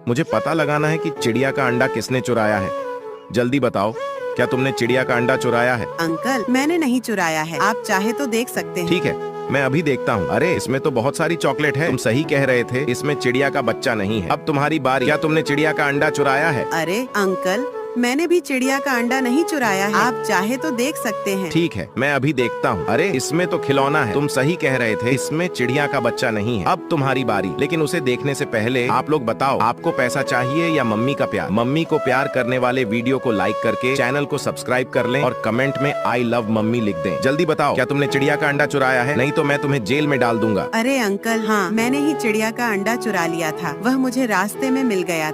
मुझे पता लगाना है कि चिड़िया का अंडा किसने चुराया है। जल्दी बताओ, क्या तुमने चिड़िया का अंडा चुराया है? अंकल, मैंने नहीं चुराया है। आप चाहे तो देख सकते हैं। ठीक है, मैं अभी देखता हूँ। अरे, इसमें तो बहुत सारी चॉकलेट है। तुम सही कह रहे थे, इसमें चिड़िया का बच्चा नहीं है। अब तुम्हारी बारी। क्या तुमने चिड़िया का अंडा चुराया है? अरे अंकल, मैंने भी चिड़िया का अंडा नहीं चुराया है। आप चाहे तो देख सकते हैं। ठीक है, मैं अभी देखता हूँ। अरे, इसमें तो खिलौना है। तुम सही कह रहे थे, इसमें चिड़िया का बच्चा नहीं है। अब तुम्हारी बारी। लेकिन उसे देखने से पहले आप लोग बताओ, आपको पैसा चाहिए या मम्मी का प्यार? मम्मी को प्यार करने वाले वीडियो को लाइक करके चैनल को सब्सक्राइब कर लें और कमेंट में आई लव मम्मी लिख दें। जल्दी बताओ, क्या तुमने चिड़िया का अंडा चुराया है? नहीं तो मैं तुम्हें जेल में डाल दूंगा। अरे अंकल, हाँ, मैंने ही चिड़िया का अंडा चुरा लिया था। वह मुझे रास्ते में मिल गया।